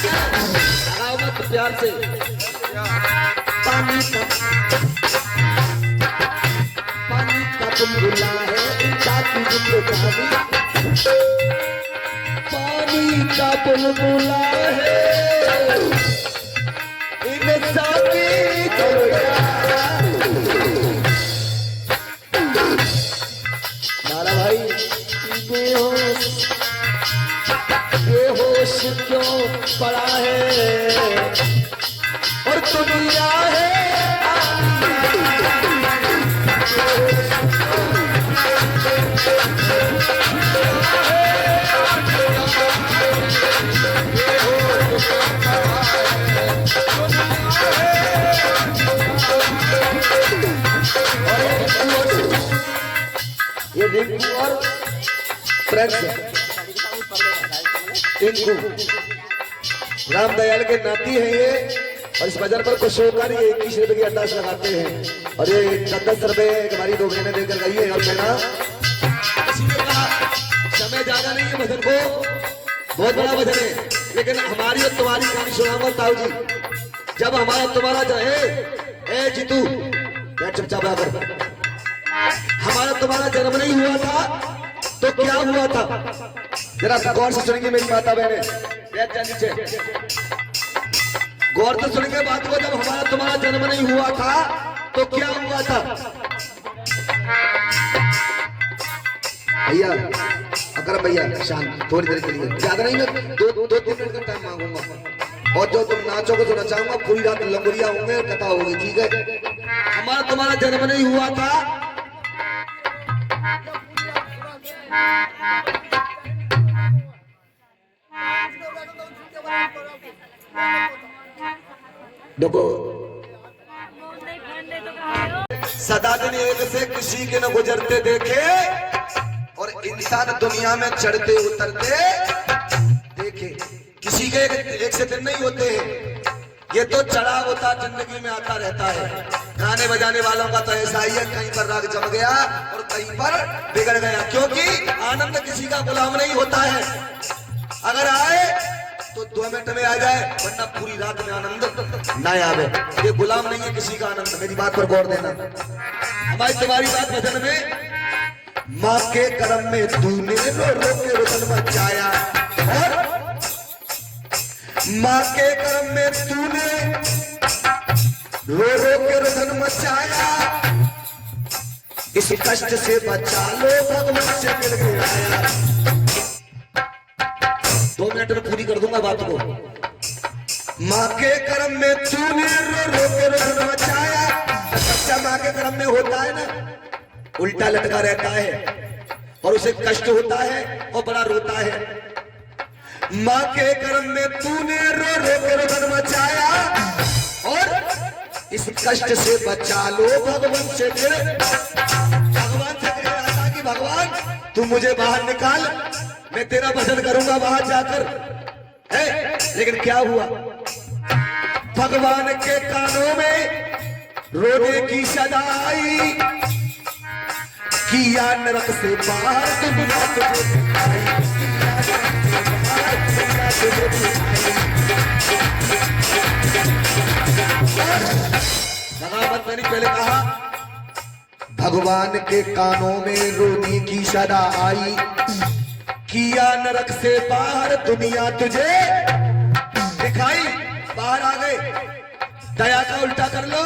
लगाओ मत प्यार से। पानी का बुलबुला है जाती जिंदगानी, पानी का बुलबुला है इंसानी नारा भाई। बेहोश क्यों पड़ा है और दुनिया है ये रिंकू और फ्रेंड्स टिंकू रामदयाल के नाती हैं ये, और इस बाजार पर कुछ होकर ये 21 रुपए की अंदाज लगाते हैं और ये 10-10 रुपए हमारी दो बहनें देकर गई है। और कहना समय ज्यादा नहीं है, भजन को बहुत बड़ा भजन है, लेकिन हमारी और तुम्हारी कहानी सुनाऊंगा ताऊ जी। जब हमारा तुम्हारा जाए ए जीतू चुपचाप आकर, हमारा तुम्हारा जन्म नहीं हुआ था तो क्या हुआ था, जरा गौर से सुनेंगे मेरी माता बहने, नीचे गौर से सुनेंगे बात को। जब हमारा तुम्हारा जन्म नहीं हुआ था तो क्या हुआ था भैया, अकरम भैया शांत थोड़ी देर के लिए, ज्यादा नहीं, मैं 2-3 मिनट का टाइम मांगूंगा और जो तुम नाचोगे तो नचाऊंगा, पूरी रात लंगुरिया होंगे और कथा होगी, ठीक है। हमारा तुम्हारा जन्म नहीं हुआ था देखो, सदा दिन एक से किसी के न गुजरते देखे और इंसान दुनिया में चढ़ते उतरते देखे, किसी के एक से दिन नहीं होते हैं, ये तो चढ़ा होता जिंदगी में आता रहता है। गाने बजाने वालों का तो ऐसा ही है, कहीं पर राग जम गया और कहीं पर बिगड़ गया, क्योंकि आनंद किसी का गुलाम नहीं होता है। अगर आए तो 2 मिनट में आ जाए, वरना पूरी रात में आनंद ना आवे। ये गुलाम नहीं है किसी का आनंद, मेरी बात पर गौर देना। हमारी तुम्हारी बात भजन में, माँ के करम में तूने रो रो के रुदन मचाया, और माँ के करम में तूने रो रो के रुदन मचाया, इस कष्ट से बचा लो भगवान से मिल गया। 2 मिनट में पूरी कर दूंगा बात को। माँ के करम में तूने रो रो के रुदन मचाया, बच्चा माँ के करम में होता है ना, उल्टा लटका रहता है और उसे कष्ट होता है और बड़ा रोता है। माँ के करम में तूने रो रो के रुदन मचाया, और इस कष्ट से बचा लो भगवान से मिल, भगवान से कह रहा था कि भगवान तू मुझे बाहर निकाल, मैं तेरा भजन करूंगा बाहर जाकर है। लेकिन क्या हुआ, भगवान के कानों में रोने की सदा आई, किया नरक से बाहर दुनिया तुझे दिखाई, मैंने पहले कहा भगवान के कानों में रोने की सदा आई, किया नरक से बाहर दुनिया तुझे दिखाई। बाहर आ गए, दया का उल्टा कर लो,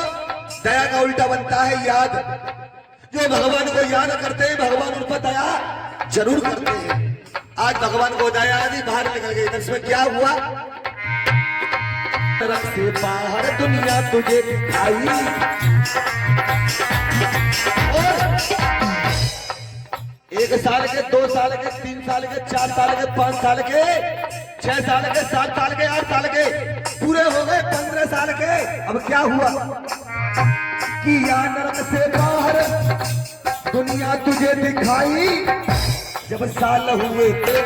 दया का उल्टा बनता है याद। जो भगवान को याद करते हैं भगवान उन पर दया जरूर करते हैं। आज भगवान को दया आदि बाहर निकल गई, इसमें क्या हुआ, नरक से बाहर दुनिया तुझे दिखाई, और 1 साल के 2 साल के 3 साल के 4 साल के 5 साल के 6 साल के 7 साल के 8 साल के पूरे हो गए 15 साल के। अब क्या हुआ कि या नरक से बाहर दुनिया तुझे दिखाई, जब साल हुए तेरे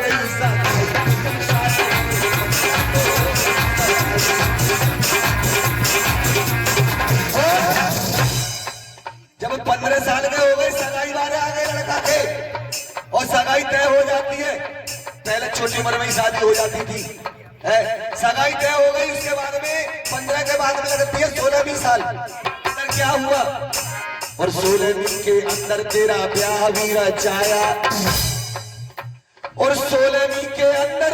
जब 15 साल के हो गए, सगाई वाले आ गए लड़का के, और सगाई तय हो जाती है। पहले छोटी उम्र में ही शादी हो जाती थी, है सगाई तय हो गई, उसके बाद में 15 के बाद में लगती है 16-20 साल। अंदर क्या हुआ? और 16वीं के अंदर तेरा ब्याह भी रचाया, और 16वीं के अंदर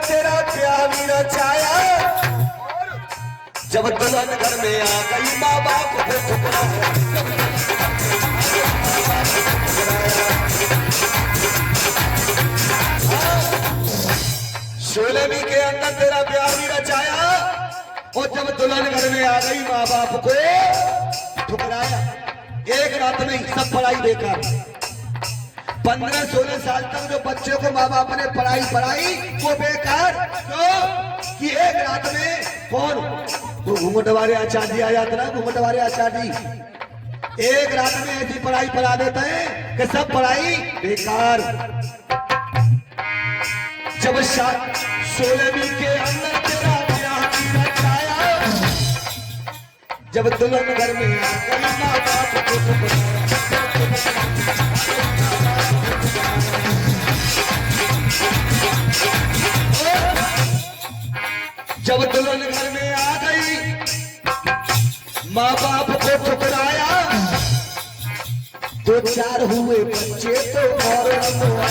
तेरा ब्याह भी रचाया। जब दुल्हन घर में आ गई माँ बाप को ठुकराया, 16वीं के अंदर तेरा ब्याह भी रचाया, और जब दुल्हन घर में आ गई माँ बाप को ठुकराया। एक रात में सब पढ़ाई बेकार। 15-16 साल तक जो बच्चों को माँ बाप ने पढ़ाई वो बेकार, तो कि एक रात में कौन घूंघट वाले आचार्य आ जाते ना, घूंघट वाले आचार्य एक रात में ऐसी पढ़ाई पढ़ा देते हैं कि सब पढ़ाई बेकार। जब 16वीं के अंदर तेरा ब्याह भी रचाया, जब दुल्हन घर में आ गई माँ बाप को ठुकराया। 'जब दुल्हन घर में आ गई माँ बाप को ठुकराया, 2-4 हुए बच्चे तो और रंगवा,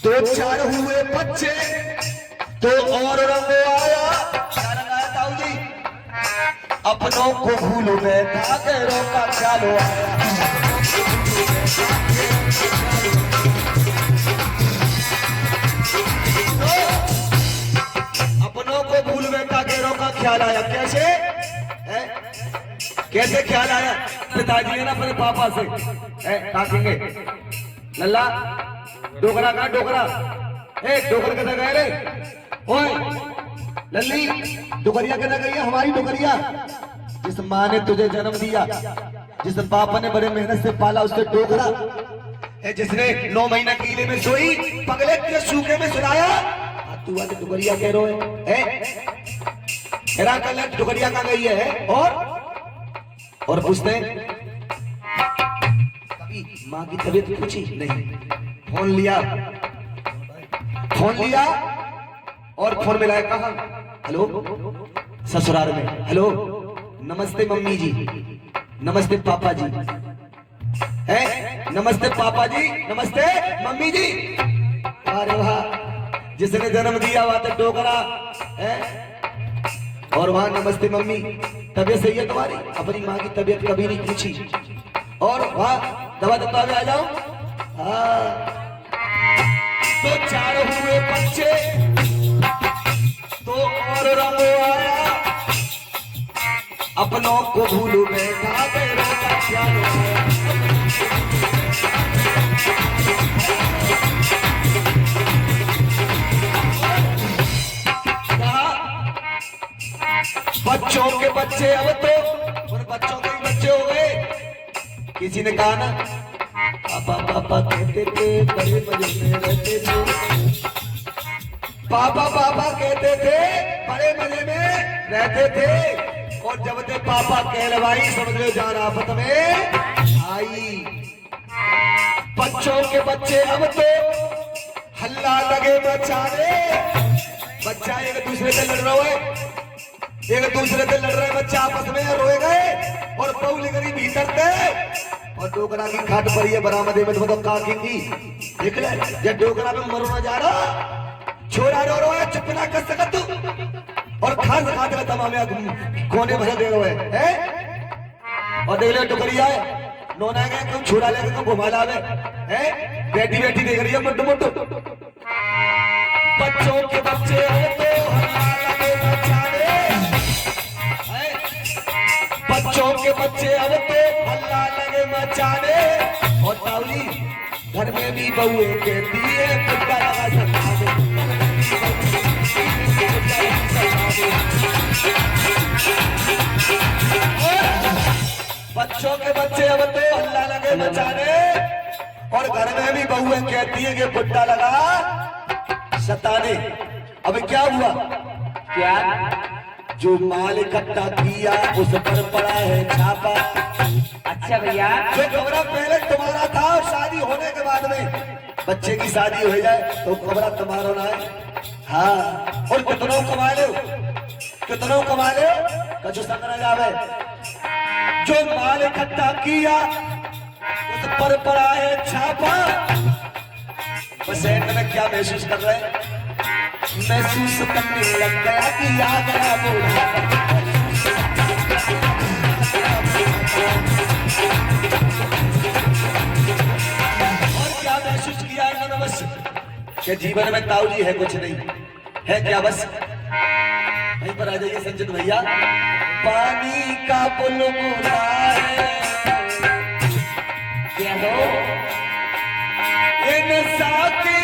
2-4 हुए बच्चे तो और रंग आया। क्या रंग आया ताऊ जी? अपनों को भूल बैठा गैरों का ख्याल आया। अपनों को भूल बैठा गैरों का ख्याल आया। कैसे है? कैसे ख्याल आया? पिताजी है ना अपने पापा से ताकेंगे, लल्ला डोकरा कहाँ डोकरा, डोकर कहना गए रे, ओए लल्ली डोकरिया कहना गई है, हमारी डोकरिया। जिस माँ ने तुझे जन्म दिया, जिस पापा ने बड़े मेहनत से पाला, उससे डोकरा है। जिसने 9 महीना कीले में सोई, पगले के सूखे में सुलाया, तू आज डोकरिया कह रहे है? हेरा कल डोकरिया कहाँ गई है? और पूछते हैं कभी माँ की तबीयत पूछी नहीं? फोन लिया और फोन मिलाया कहाँ? हेलो ससुराल में। हेलो नमस्ते मम्मी जी, नमस्ते पापा जी, है नमस्ते पापा जी, नमस्ते मम्मी जी। अरे वाह, जिसने जन्म दिया हुआ था डोकरा है, और वहां नमस्ते मम्मी। तबीयत सही है तुम्हारी? अपनी माँ की तबीयत कभी नहीं पूछी। और वहां दवा दबा में आ जाओ। तो 4 हुए बच्चे तो और रंग आया, अपनों को भूल बैठा गैरों का ख्याल आया। बच्चों के बच्चे अब तो उन बच्चों के बच्चे हो गए। किसी ने कहा ना पापा पापा कहते थे, बड़े मजे में रहते थे। पापा पापा कहते थे, बड़े मजे में रहते थे। और जब ते पापा कहलवाई, समझ लो जान आफत में आई। बच्चों के बच्चे अब तो हल्ला लगे मचाने। बच्चा एक दूसरे से लड़ रहा है, एक दूसरे से लड़ रहे बच्चे आपस में, रोए गए और पौली गई भीतर थे। और डोकरा की खाट पर ये बरामदे में तो काकेंगी देख ले। जब डोकरा में मरना जा रहा, छोरा रो रहा है, चुप ना कर सकत तू। और खास खाते का तमाम कोने भर दे रहे हैं। और देख ले डोकरिया है, नोना गए तुम छोरा लेकर तुम घुमा लावे है, बैठी बैठी देख रही है मुट्टू मुट्टू। बच्चों के बच्चे बच्चों के बच्चे अब तो हल्ला लगे मचाने। और ताऊली घर में भी बहुए कहती है, पुट्टा लगा सकता है। बच्चों के बच्चे अब तो हल्ला लगे मचाने, और घर में भी बहुए कहती है कि पुट्टा लगा सताने। अब क्या हुआ? क्या जो माल इकट्ठा किया उस पर पड़ा है छापा। अच्छा भैया। जो कमरा पहले तुम्हारा था और शादी होने के बाद में बच्चे की शादी हो जाए तो कमरा तुम्हारा ना है। हाँ, और कितनों कमा ले, कितनों कमा ले, कछु संग न जावे। जो माल इकट्ठा किया उस पर पड़ा है छापा। बस एंड में क्या महसूस कर रहे हैं? महसूस करने लग गया कि आ गया बुढ़ापा। और क्या महसूस किया इन्होंने? बस कि जीवन में ताऊजी है, कुछ नहीं है। क्या बस वहीं पर आ जाइए संजीत भैया। पानी का बुलबुला है क्या हो इन साथी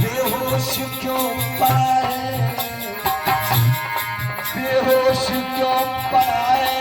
बेहोश क्यों पाए, बेहोश क्यों पाए